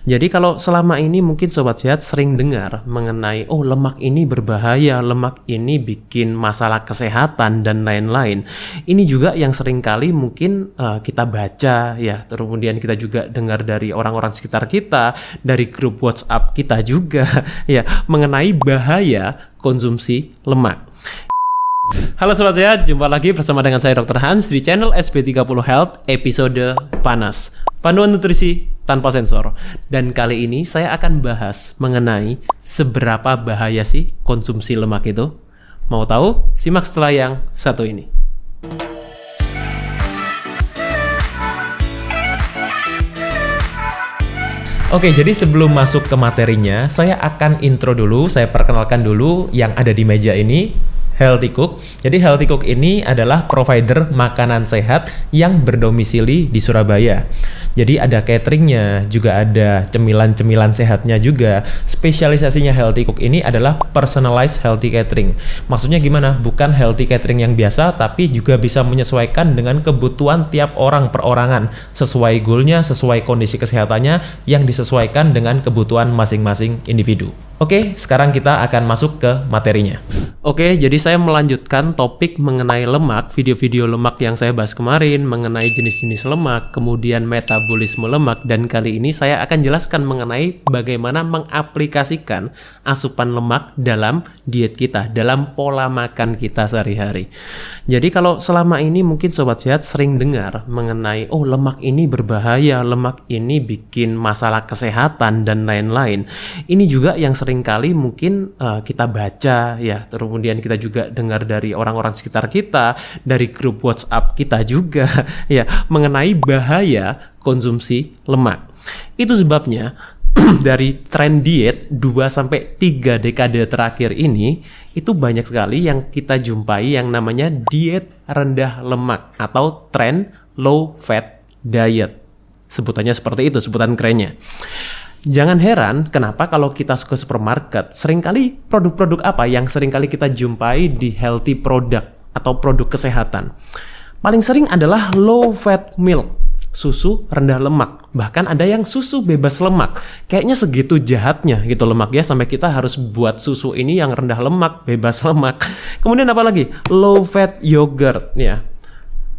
Jadi kalau selama ini mungkin Sobat Sehat sering dengar mengenai lemak ini berbahaya, lemak ini bikin masalah kesehatan dan lain-lain. Ini juga yang sering kali mungkin kita baca ya, kemudian kita juga dengar dari orang-orang sekitar kita, dari grup WhatsApp kita juga ya, mengenai bahaya konsumsi lemak. Halo Sobat Sehat, jumpa lagi bersama dengan saya Dr. Hans di channel SB30 Health episode Panas, panduan nutrisi tanpa sensor. Dan kali ini saya akan bahas mengenai seberapa bahaya sih konsumsi lemak itu. Mau tahu? Simak setelah yang satu ini. Oke, jadi sebelum masuk ke materinya, saya akan intro dulu, saya perkenalkan dulu yang ada di meja ini. Healthy Cook. Jadi Healthy Cook ini adalah provider makanan sehat yang berdomisili di Surabaya. Jadi ada cateringnya, juga ada cemilan-cemilan sehatnya juga. Spesialisasinya Healthy Cook ini adalah personalized healthy catering. Maksudnya gimana? Bukan healthy catering yang biasa, tapi juga bisa menyesuaikan dengan kebutuhan tiap orang perorangan. Sesuai goalnya, sesuai kondisi kesehatannya, yang disesuaikan dengan kebutuhan masing-masing individu. Oke, sekarang kita akan masuk ke materinya. Oke, jadi saya melanjutkan topik mengenai lemak, video-video lemak yang saya bahas kemarin, mengenai jenis-jenis lemak, kemudian metabolisme lemak, dan kali ini saya akan jelaskan mengenai bagaimana mengaplikasikan asupan lemak dalam diet kita, dalam pola makan kita sehari-hari. Jadi kalau selama ini mungkin Sobat Sehat sering dengar mengenai, lemak ini berbahaya, lemak ini bikin masalah kesehatan, dan lain-lain. Ini juga yang sering kali mungkin kita baca ya, kemudian kita juga dengar dari orang-orang sekitar kita, dari grup WhatsApp kita juga ya, mengenai bahaya konsumsi lemak. Itu sebabnya dari tren diet 2-3 dekade terakhir ini, itu banyak sekali yang kita jumpai yang namanya diet rendah lemak atau tren low fat diet. Sebutannya seperti itu, sebutan kerennya. Jangan heran kenapa kalau kita ke supermarket, seringkali produk-produk apa yang seringkali kita jumpai di healthy product atau produk kesehatan. Paling sering adalah low fat milk, susu rendah lemak. Bahkan ada yang susu bebas lemak. Kayaknya segitu jahatnya gitu lemaknya sampai kita harus buat susu ini yang rendah lemak, bebas lemak. Kemudian apa lagi? Low fat yogurt ya.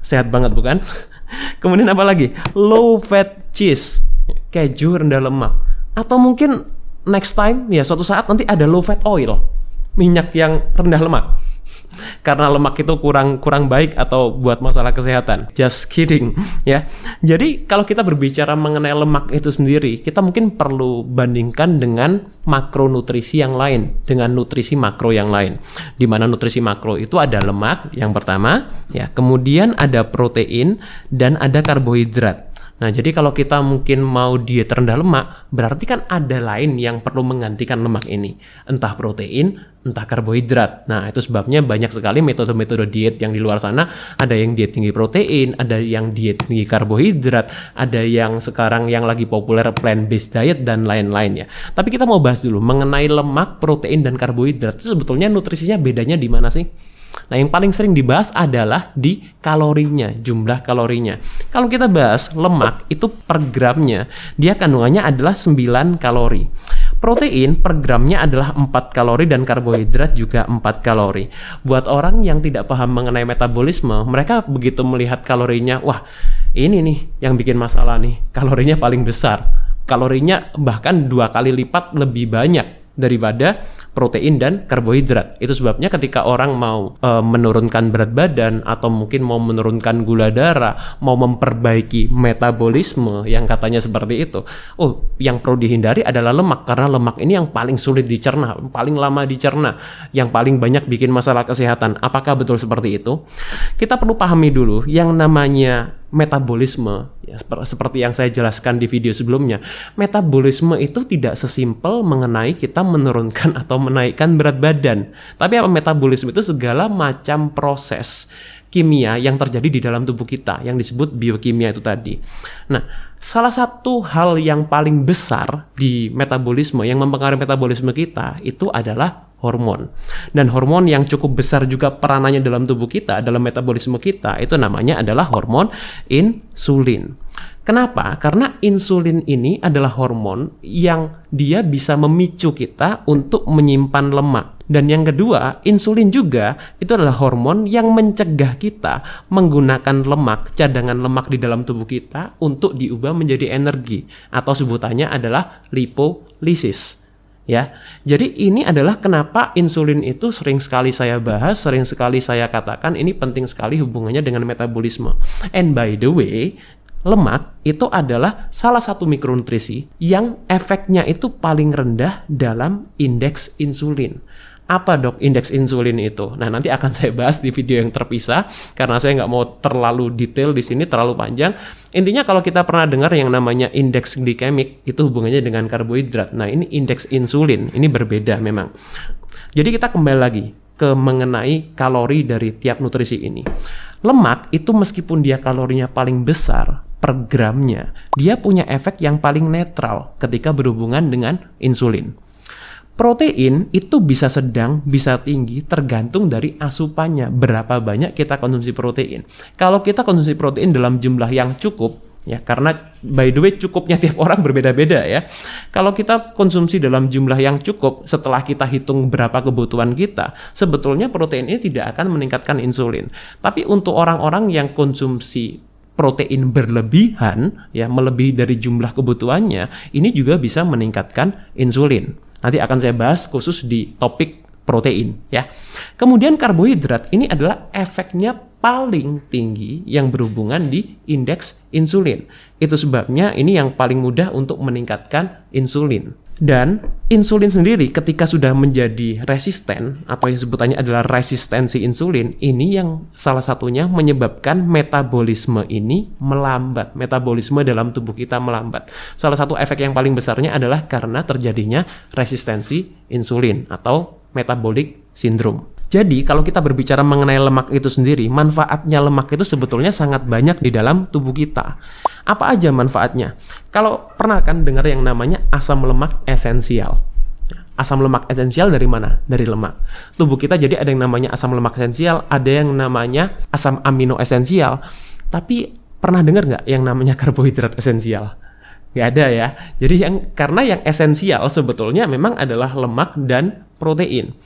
Sehat banget bukan? Kemudian apa lagi? Low fat cheese, keju rendah lemak. Atau mungkin next time ya, suatu saat nanti ada low fat oil, minyak yang rendah lemak. Karena lemak itu kurang baik atau buat masalah kesehatan. Just kidding ya. Jadi kalau kita berbicara mengenai lemak itu sendiri, kita mungkin perlu bandingkan dengan makronutrisi yang lain, dengan nutrisi makro yang lain. Di mana nutrisi makro itu ada lemak yang pertama ya, kemudian ada protein dan ada karbohidrat. Nah, jadi kalau kita mungkin mau diet rendah lemak, berarti kan ada lain yang perlu menggantikan lemak ini. Entah protein, entah karbohidrat. Nah, itu sebabnya banyak sekali metode-metode diet yang di luar sana. Ada yang diet tinggi protein, ada yang diet tinggi karbohidrat, ada yang sekarang yang lagi populer plant-based diet, dan lain-lain ya. Tapi kita mau bahas dulu mengenai lemak, protein, dan karbohidrat. Itu sebetulnya nutrisinya bedanya di mana sih? Nah, yang paling sering dibahas adalah di kalorinya, jumlah kalorinya. Kalau kita bahas lemak, itu per gramnya, dia kandungannya adalah 9 kalori. Protein per gramnya adalah 4 kalori dan karbohidrat juga 4 kalori. Buat orang yang tidak paham mengenai metabolisme, mereka begitu melihat kalorinya, wah ini nih yang bikin masalah nih, kalorinya paling besar. Kalorinya bahkan 2 kali lipat lebih banyak daripada protein dan karbohidrat. Itu sebabnya ketika orang mau menurunkan berat badan atau mungkin mau menurunkan gula darah, mau memperbaiki metabolisme yang katanya seperti itu, yang perlu dihindari adalah lemak, karena lemak ini yang paling sulit dicerna, paling lama dicerna, yang paling banyak bikin masalah kesehatan. Apakah betul seperti itu? Kita perlu pahami dulu yang namanya metabolisme ya, seperti yang saya jelaskan di video sebelumnya. Metabolisme itu tidak sesimpel mengenai kita menurunkan atau menaikkan berat badan. Tapi apa metabolisme itu? Segala macam proses kimia yang terjadi di dalam tubuh kita yang disebut biokimia itu tadi. Nah, salah satu hal yang paling besar di metabolisme yang mempengaruhi metabolisme kita itu adalah hormon. Dan hormon yang cukup besar juga peranannya dalam tubuh kita, dalam metabolisme kita, itu namanya adalah hormon insulin. Kenapa? Karena insulin ini adalah hormon yang dia bisa memicu kita untuk menyimpan lemak. Dan yang kedua, insulin juga itu adalah hormon yang mencegah kita menggunakan lemak, cadangan lemak di dalam tubuh kita untuk diubah menjadi energi, atau sebutannya adalah lipolisis. Ya, jadi ini adalah kenapa insulin itu sering sekali saya bahas, sering sekali saya katakan ini penting sekali hubungannya dengan metabolisme. And by the way, lemak itu adalah salah satu mikronutrisi yang efeknya itu paling rendah dalam indeks insulin. Apa dok indeks insulin itu? Nah, nanti akan saya bahas di video yang terpisah karena saya nggak mau terlalu detail di sini, terlalu panjang. Intinya kalau kita pernah dengar yang namanya indeks glikemik, itu hubungannya dengan karbohidrat. Nah, ini indeks insulin, ini berbeda memang. Jadi kita kembali lagi ke mengenai kalori dari tiap nutrisi ini. Lemak itu meskipun dia kalorinya paling besar per gramnya, dia punya efek yang paling netral ketika berhubungan dengan insulin. Protein itu bisa sedang, bisa tinggi, tergantung dari asupannya. Berapa banyak kita konsumsi protein. Kalau kita konsumsi protein dalam jumlah yang cukup, ya karena by the way cukupnya tiap orang berbeda-beda ya. Kalau kita konsumsi dalam jumlah yang cukup, setelah kita hitung berapa kebutuhan kita, sebetulnya protein ini tidak akan meningkatkan insulin. Tapi untuk orang-orang yang konsumsi protein berlebihan, ya melebihi dari jumlah kebutuhannya, ini juga bisa meningkatkan insulin. Nanti akan saya bahas khusus di topik protein ya. Kemudian karbohidrat ini adalah efeknya paling tinggi yang berhubungan di indeks insulin. Itu sebabnya ini yang paling mudah untuk meningkatkan insulin. Dan insulin sendiri ketika sudah menjadi resisten atau yang sebutannya adalah resistensi insulin, ini yang salah satunya menyebabkan metabolisme ini melambat. Metabolisme dalam tubuh kita melambat. Salah satu efek yang paling besarnya adalah karena terjadinya resistensi insulin atau metabolic syndrome. Jadi kalau kita berbicara mengenai lemak itu sendiri, manfaatnya lemak itu sebetulnya sangat banyak di dalam tubuh kita. Apa aja manfaatnya? Kalau pernah kan dengar yang namanya asam lemak esensial. Asam lemak esensial dari mana? Dari lemak. Tubuh kita jadi ada yang namanya asam lemak esensial, ada yang namanya asam amino esensial. Tapi pernah dengar nggak yang namanya karbohidrat esensial? Nggak ada ya. Jadi karena yang esensial sebetulnya memang adalah lemak dan protein.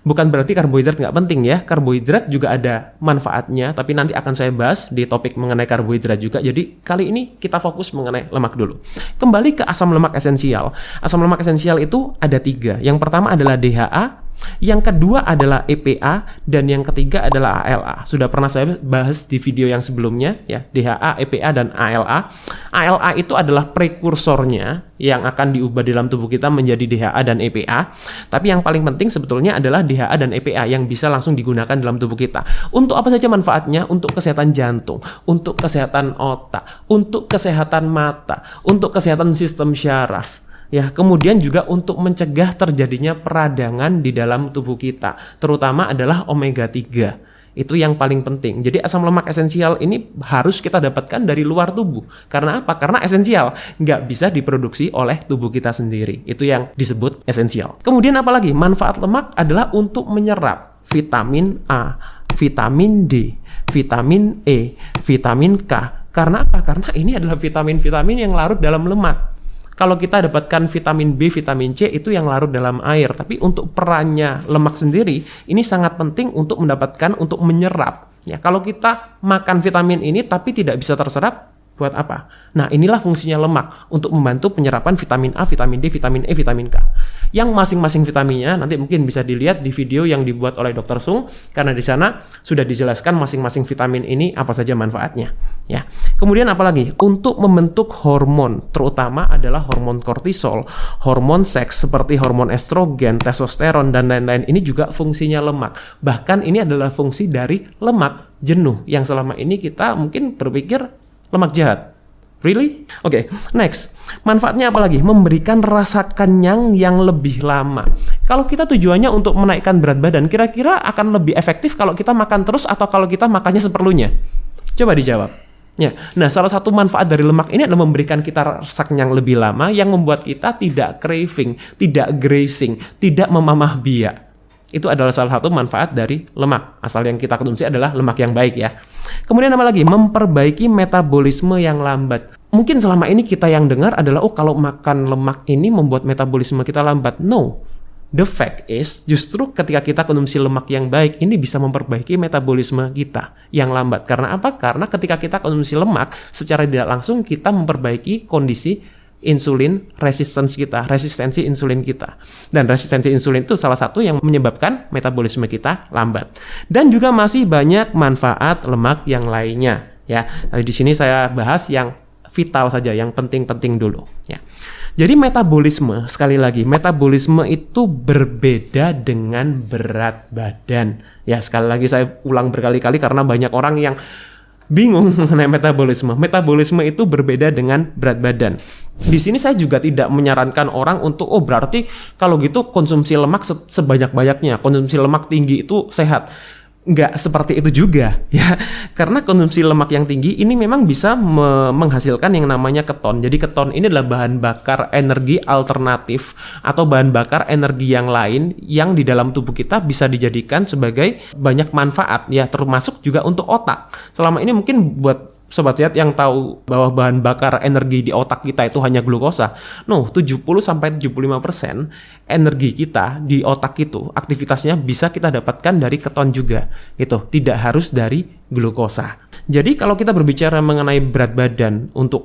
Bukan berarti karbohidrat nggak penting ya. Karbohidrat juga ada manfaatnya, tapi nanti akan saya bahas di topik mengenai karbohidrat juga. Jadi kali ini kita fokus mengenai lemak dulu. Kembali ke asam lemak esensial. Asam lemak esensial itu ada 3. Yang pertama adalah DHA, yang kedua adalah EPA, dan yang ketiga adalah ALA. Sudah pernah saya bahas di video yang sebelumnya ya, DHA, EPA, dan ALA. ALA itu adalah prekursornya yang akan diubah dalam tubuh kita menjadi DHA dan EPA. Tapi yang paling penting sebetulnya adalah DHA dan EPA yang bisa langsung digunakan dalam tubuh kita. Untuk apa saja manfaatnya? Untuk kesehatan jantung, untuk kesehatan otak, untuk kesehatan mata, untuk kesehatan sistem syaraf. Ya, kemudian juga untuk mencegah terjadinya peradangan di dalam tubuh kita, terutama adalah omega 3. Itu yang paling penting. Jadi asam lemak esensial ini harus kita dapatkan dari luar tubuh. Karena apa? Karena esensial. Nggak bisa diproduksi oleh tubuh kita sendiri. Itu yang disebut esensial. Kemudian apa lagi? Manfaat lemak adalah untuk menyerap vitamin A, vitamin D, vitamin E, vitamin K. Karena apa? Karena ini adalah vitamin-vitamin yang larut dalam lemak. Kalau kita dapatkan vitamin B, vitamin C itu yang larut dalam air. Tapi untuk perannya lemak sendiri, ini sangat penting untuk mendapatkan, untuk menyerap. Ya, kalau kita makan vitamin ini tapi tidak bisa terserap, buat apa? Nah, inilah fungsinya lemak untuk membantu penyerapan vitamin A, vitamin D, vitamin E, vitamin K. Yang masing-masing vitaminnya nanti mungkin bisa dilihat di video yang dibuat oleh Dr. Sung, karena di sana sudah dijelaskan masing-masing vitamin ini apa saja manfaatnya. Ya. Kemudian apalagi? Untuk membentuk hormon, terutama adalah hormon kortisol, hormon seks seperti hormon estrogen, testosteron, dan lain-lain. Ini juga fungsinya lemak. Bahkan ini adalah fungsi dari lemak jenuh yang selama ini kita mungkin berpikir lemak jahat. Really? Oke, next. Manfaatnya apa lagi? Memberikan rasa kenyang yang lebih lama. Kalau kita tujuannya untuk menaikkan berat badan, kira-kira akan lebih efektif kalau kita makan terus atau kalau kita makannya seperlunya? Coba dijawab. Ya. Nah, salah satu manfaat dari lemak ini adalah memberikan kita rasa kenyang lebih lama yang membuat kita tidak craving, tidak grazing, tidak memamah biak. Itu adalah salah satu manfaat dari lemak. Asal yang kita konsumsi adalah lemak yang baik ya. Kemudian apa lagi? Memperbaiki metabolisme yang lambat. Mungkin selama ini kita yang dengar adalah, oh kalau makan lemak ini membuat metabolisme kita lambat. No. The fact is, justru ketika kita konsumsi lemak yang baik, ini bisa memperbaiki metabolisme kita yang lambat. Karena apa? Karena ketika kita konsumsi lemak, secara tidak langsung kita memperbaiki kondisi insulin resistensi insulin kita. Dan resistensi insulin itu salah satu yang menyebabkan metabolisme kita lambat. Dan juga masih banyak manfaat lemak yang lainnya. Ya, tadi di sini saya bahas yang vital saja, yang penting-penting dulu. Ya. Jadi metabolisme, sekali lagi, metabolisme itu berbeda dengan berat badan. Ya, sekali lagi saya ulang berkali-kali karena banyak orang yang bingung mengenai metabolisme. Metabolisme itu berbeda dengan berat badan. Di sini saya juga tidak menyarankan orang untuk, oh berarti kalau gitu konsumsi lemak sebanyak-banyaknya, konsumsi lemak tinggi itu sehat. Nggak seperti itu juga ya, karena konsumsi lemak yang tinggi ini memang bisa menghasilkan yang namanya keton. Jadi keton ini adalah bahan bakar energi alternatif atau bahan bakar energi yang lain yang di dalam tubuh kita bisa dijadikan sebagai banyak manfaat ya, termasuk juga untuk otak. Selama ini mungkin buat Sobat Sehat yang tahu bahwa bahan bakar energi di otak kita itu hanya glukosa. No, 70-75% energi kita di otak itu, aktivitasnya bisa kita dapatkan dari keton juga. Gitu, tidak harus dari glukosa. Jadi kalau kita berbicara mengenai berat badan untuk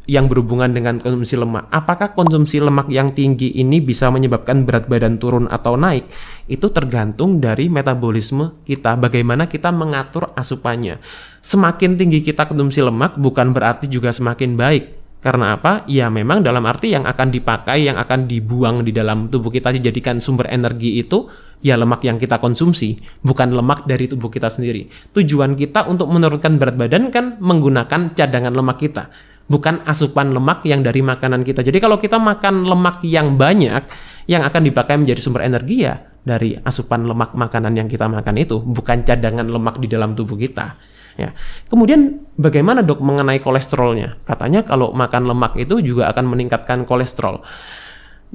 yang berhubungan dengan konsumsi lemak, apakah konsumsi lemak yang tinggi ini bisa menyebabkan berat badan turun atau naik? Itu tergantung dari metabolisme kita, bagaimana kita mengatur asupannya. Semakin tinggi kita konsumsi lemak bukan berarti juga semakin baik. Karena apa? Ya memang dalam arti yang akan dipakai, yang akan dibuang di dalam tubuh kita dijadikan sumber energi itu ya lemak yang kita konsumsi, bukan lemak dari tubuh kita sendiri. Tujuan kita untuk menurunkan berat badan kan menggunakan cadangan lemak kita, bukan asupan lemak yang dari makanan kita. Jadi kalau kita makan lemak yang banyak, yang akan dipakai menjadi sumber energi ya dari asupan lemak makanan yang kita makan itu, bukan cadangan lemak di dalam tubuh kita. Ya. Kemudian bagaimana dok mengenai kolesterolnya? Katanya kalau makan lemak itu juga akan meningkatkan kolesterol.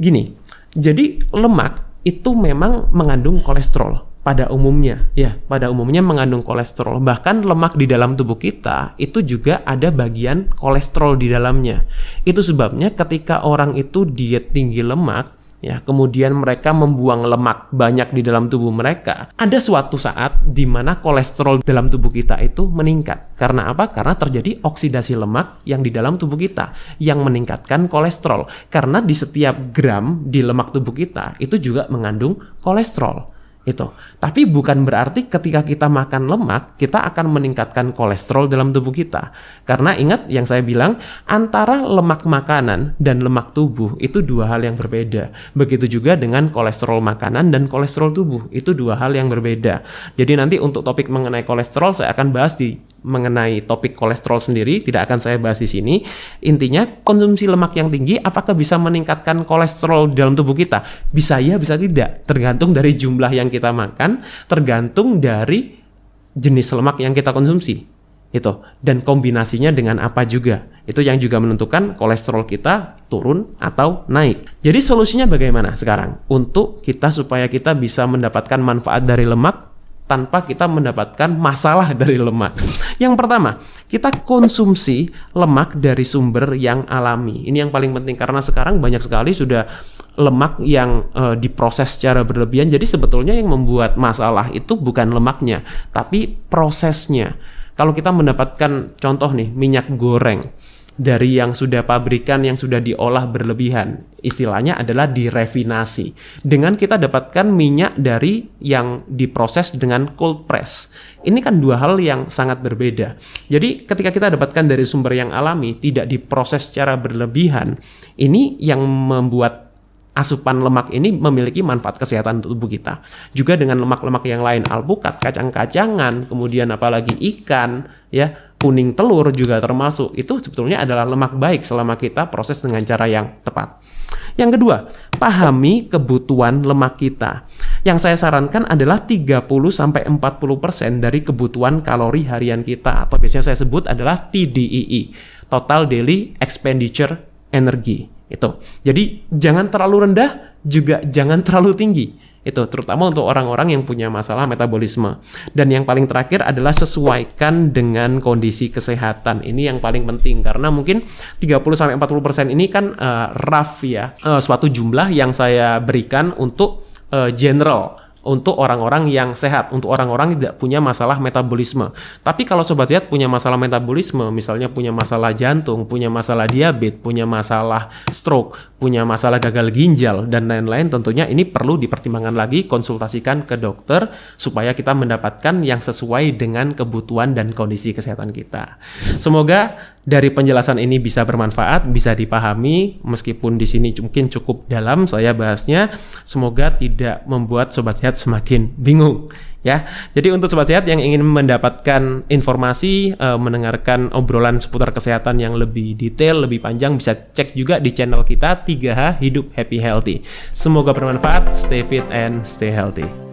Gini, jadi lemak itu memang mengandung kolesterol pada umumnya. Ya, pada umumnya mengandung kolesterol. Bahkan lemak di dalam tubuh kita itu juga ada bagian kolesterol di dalamnya. Itu sebabnya ketika orang itu diet tinggi lemak, ya, kemudian mereka membuang lemak banyak di dalam tubuh mereka, ada suatu saat di mana kolesterol dalam tubuh kita itu meningkat. Karena apa? Karena terjadi oksidasi lemak yang di dalam tubuh kita yang meningkatkan kolesterol. Karena di setiap gram di lemak tubuh kita itu juga mengandung kolesterol. Itu. Tapi bukan berarti ketika kita makan lemak, kita akan meningkatkan kolesterol dalam tubuh kita. Karena ingat yang saya bilang, antara lemak makanan dan lemak tubuh itu dua hal yang berbeda. Begitu juga dengan kolesterol makanan dan kolesterol tubuh, itu dua hal yang berbeda. Jadi nanti untuk topik mengenai kolesterol saya akan bahas mengenai topik kolesterol sendiri, tidak akan saya bahas di sini. Intinya konsumsi lemak yang tinggi apakah bisa meningkatkan kolesterol dalam tubuh kita? Bisa ya, bisa tidak. Tergantung dari jumlah yang kita makan, tergantung dari jenis lemak yang kita konsumsi. Itu, dan kombinasinya dengan apa juga. Itu yang juga menentukan kolesterol kita turun atau naik. Jadi solusinya bagaimana sekarang? Untuk kita supaya kita bisa mendapatkan manfaat dari lemak tanpa kita mendapatkan masalah dari lemak. Yang pertama, kita konsumsi lemak dari sumber yang alami. Ini yang paling penting karena sekarang banyak sekali sudah lemak yang diproses secara berlebihan. Jadi sebetulnya yang membuat masalah itu bukan lemaknya, tapi prosesnya. Kalau kita mendapatkan contoh nih, minyak goreng dari yang sudah pabrikan yang sudah diolah berlebihan, istilahnya adalah direfinasi. Dengan kita dapatkan minyak dari yang diproses dengan cold press. Ini kan dua hal yang sangat berbeda. Jadi ketika kita dapatkan dari sumber yang alami, tidak diproses secara berlebihan, ini yang membuat asupan lemak ini memiliki manfaat kesehatan untuk tubuh kita. Juga dengan lemak-lemak yang lain, alpukat, kacang-kacangan, kemudian apalagi ikan, ya, kuning telur juga termasuk. Itu sebetulnya adalah lemak baik selama kita proses dengan cara yang tepat. Yang kedua, pahami kebutuhan lemak kita. Yang saya sarankan adalah 30-40% dari kebutuhan kalori harian kita, atau biasanya saya sebut adalah TDEE, Total Daily Expenditure Energy. Itu. Jadi jangan terlalu rendah, juga jangan terlalu tinggi. Itu terutama untuk orang-orang yang punya masalah metabolisme. Dan yang paling terakhir adalah sesuaikan dengan kondisi kesehatan. Ini yang paling penting karena mungkin 30-40% ini kan rough ya, suatu jumlah yang saya berikan untuk general, untuk orang-orang yang sehat, untuk orang-orang yang tidak punya masalah metabolisme. Tapi kalau Sobat Sehat punya masalah metabolisme, misalnya punya masalah jantung, punya masalah diabetes, punya masalah stroke, punya masalah gagal ginjal, dan lain-lain, tentunya ini perlu dipertimbangkan lagi, konsultasikan ke dokter, supaya kita mendapatkan yang sesuai dengan kebutuhan dan kondisi kesehatan kita. Semoga dari penjelasan ini bisa bermanfaat, bisa dipahami, meskipun di sini mungkin cukup dalam saya bahasnya, semoga tidak membuat Sobat Sehat semakin bingung ya. Jadi untuk Sobat Sehat yang ingin mendapatkan informasi, mendengarkan obrolan seputar kesehatan yang lebih detail, lebih panjang, bisa cek juga di channel kita 3H Hidup Happy Healthy. Semoga bermanfaat, stay fit and stay healthy.